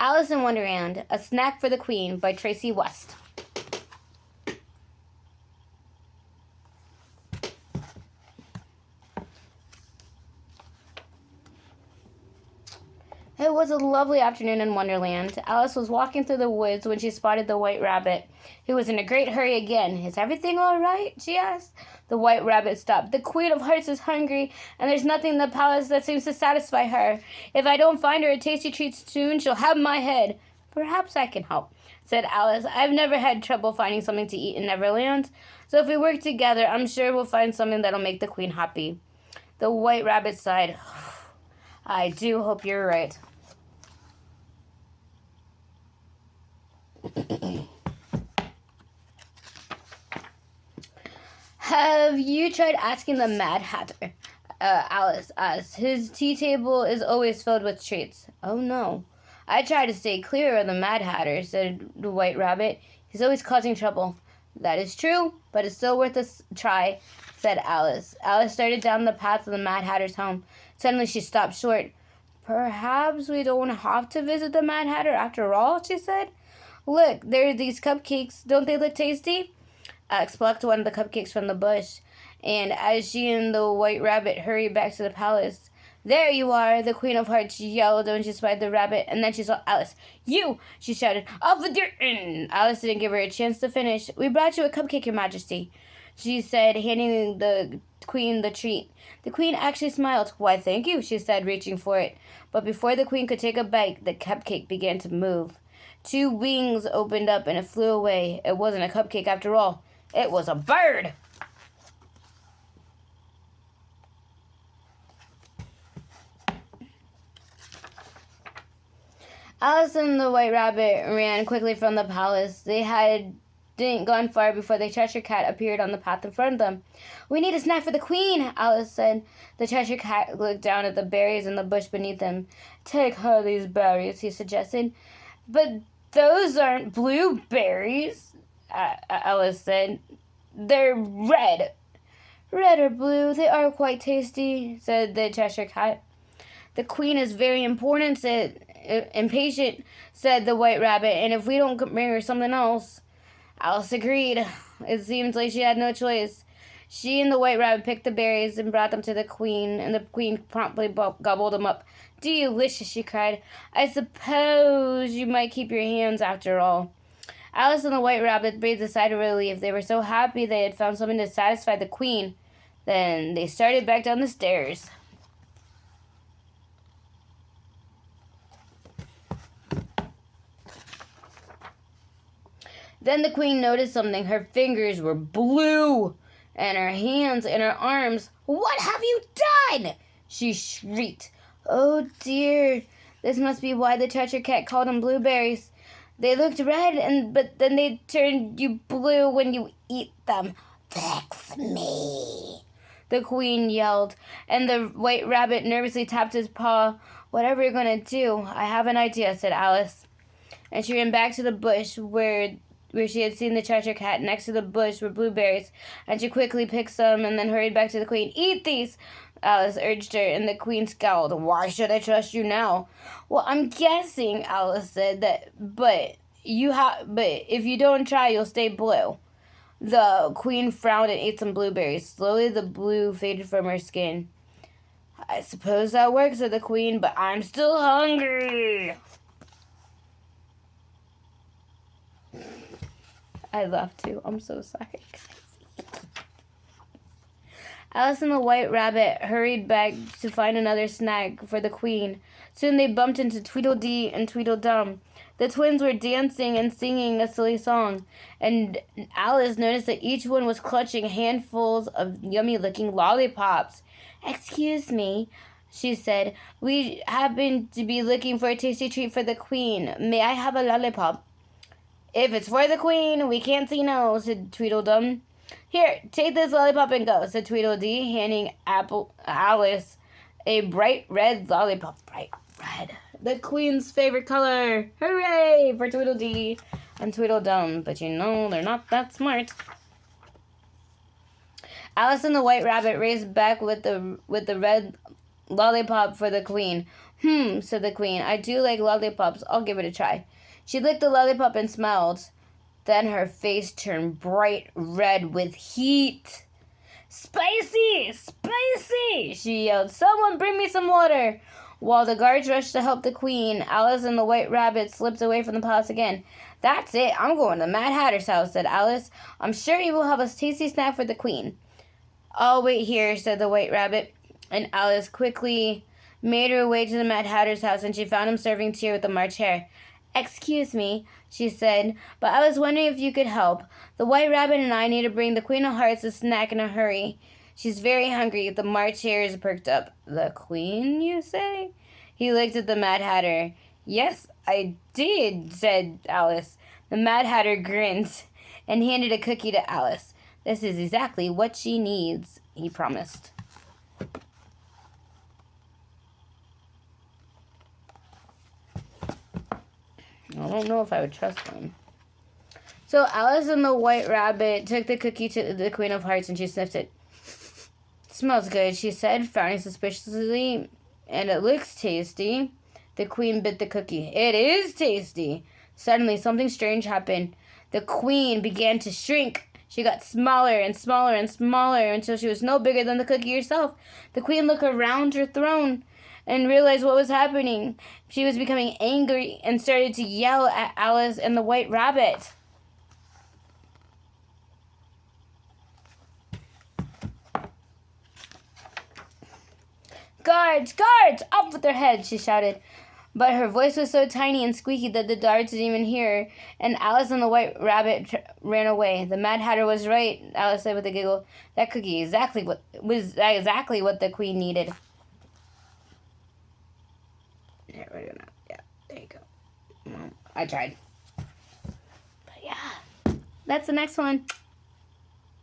Alice in Wonderland, A Snack for the Queen by Tracey West. It was a lovely afternoon in Wonderland. Alice was walking through the woods when she spotted the White Rabbit, who was in a great hurry again. "Is everything all right?" she asked. The White Rabbit stopped. "The Queen of Hearts is hungry, and there's nothing in the palace that seems to satisfy her. If I don't find her a tasty treat soon, she'll have my head." "Perhaps I can help," said Alice. "I've never had trouble finding something to eat in Neverland, so if we work together, I'm sure we'll find something that'll make the Queen happy." The White Rabbit sighed. "I do hope you're right." "Have you tried asking the Mad Hatter?" Alice asked. "His tea table is always filled with treats." "Oh, no. I try to stay clear of the Mad Hatter," said the White Rabbit. "He's always causing trouble." "That is true, but it's still worth a try," said Alice. Alice started down the path of the Mad Hatter's home. Suddenly she stopped short. "Perhaps we don't have to visit the Mad Hatter after all," she said. "Look, there are these cupcakes. Don't they look tasty?" Alex plucked one of the cupcakes from the bush, and as she and the White Rabbit hurried back to the palace, "There you are!" the Queen of Hearts yelled when she spied the rabbit, and then she saw Alice. "You!" she shouted. "Off with your..." Alice didn't give her a chance to finish. "We brought you a cupcake, Your Majesty," she said, handing the Queen the treat. The Queen actually smiled. "Why, thank you," she said, reaching for it. But before the Queen could take a bite, the cupcake began to move. Two wings opened up and it flew away. It wasn't a cupcake after all. It was a bird. Alice and the White Rabbit ran quickly from the palace. They hadn't gone far before the Cheshire Cat appeared on the path in front of them. "We need a snack for the Queen," Alice said. The Cheshire Cat looked down at the berries in the bush beneath them. "Take her these berries," he suggested. "But those aren't blueberries," Alice said. "They're red." "Red or blue, they are quite tasty," said the Cheshire Cat. "The Queen is very important," impatient, said the White Rabbit, "and if we don't bring her something else..." Alice agreed. It seemed like she had no choice. She and the White Rabbit picked the berries and brought them to the Queen, and the Queen promptly gobbled them up. "Delicious," she cried. "I suppose you might keep your hands after all." Alice and the White Rabbit breathed a sigh of relief. They were so happy they had found something to satisfy the Queen. Then they started back down the stairs. Then the Queen noticed something. Her fingers were blue, and her hands and her arms. "What have you done?" she shrieked. "Oh dear, this must be why the Cheshire Cat called them blueberries. They looked red, but then they turned you blue when you eat them." "Fix me," the Queen yelled, and the White Rabbit nervously tapped his paw. "Whatever you're going to do, I have an idea," said Alice. And she ran back to the bush where she had seen the Cheshire Cat. Next to the bush were blueberries, and she quickly picked some and then hurried back to the Queen. "Eat these," Alice urged her, and the Queen scowled. "Why should I trust you now?" "Well, I'm guessing," Alice said, but if you don't try, you'll stay blue." The Queen frowned and ate some blueberries. Slowly, the blue faded from her skin. "I suppose that works," said the Queen, "but I'm still hungry." I laughed too. I'm so sorry. Alice and the White Rabbit hurried back to find another snack for the Queen. Soon they bumped into Tweedledee and Tweedledum. The twins were dancing and singing a silly song, and Alice noticed that each one was clutching handfuls of yummy-looking lollipops. "Excuse me," she said. "We happen to be looking for a tasty treat for the Queen. May I have a lollipop?" "If it's for the Queen, we can't say no," said Tweedledum. "Here, take this lollipop and go," said Tweedledee, handing Alice a bright red lollipop. Bright red. The Queen's favorite color. Hooray for Tweedledee and Tweedledum. But they're not that smart. Alice and the White Rabbit raced back with the red lollipop for the Queen. said the queen. I do like lollipops. I'll give it a try. She licked the lollipop and smelled. Then her face turned bright red with heat. Spicy! Spicy! She yelled. Someone bring me some water! While the guards rushed to help the queen, Alice and the White Rabbit slipped away from the palace again. That's it. I'm going to the Mad Hatter's house, said Alice. I'm sure he will have a tasty snack for the queen. I'll wait here, said the White Rabbit. And Alice quickly made her way to the Mad Hatter's house, and she found him serving tea with the March Hare. Excuse me, she said, but I was wondering if you could help. The White Rabbit and I need to bring the Queen of Hearts a snack in a hurry. She's very hungry. The March Hares perked up. The Queen, you say? He looked at the Mad Hatter. Yes, I did, said Alice. The Mad Hatter grinned and handed a cookie to Alice. This is exactly what she needs, he promised. I don't know if I would trust him. So Alice and the White Rabbit took the cookie to the Queen of Hearts and she sniffed it. Smells good, she said, frowning suspiciously. And it looks tasty. The queen bit the cookie. It is tasty. Suddenly, something strange happened. The queen began to shrink. She got smaller and smaller and smaller until she was no bigger than the cookie herself. The queen looked around her throne and realized what was happening. She was becoming angry and started to yell at Alice and the White Rabbit. Guards! Guards! Up with their heads, she shouted. But her voice was so tiny and squeaky that the guards didn't even hear her, and Alice and the White Rabbit ran away. The Mad Hatter was right, Alice said with a giggle. That cookie was exactly what the queen needed. Yeah, there you go. I tried. But yeah, that's the next one.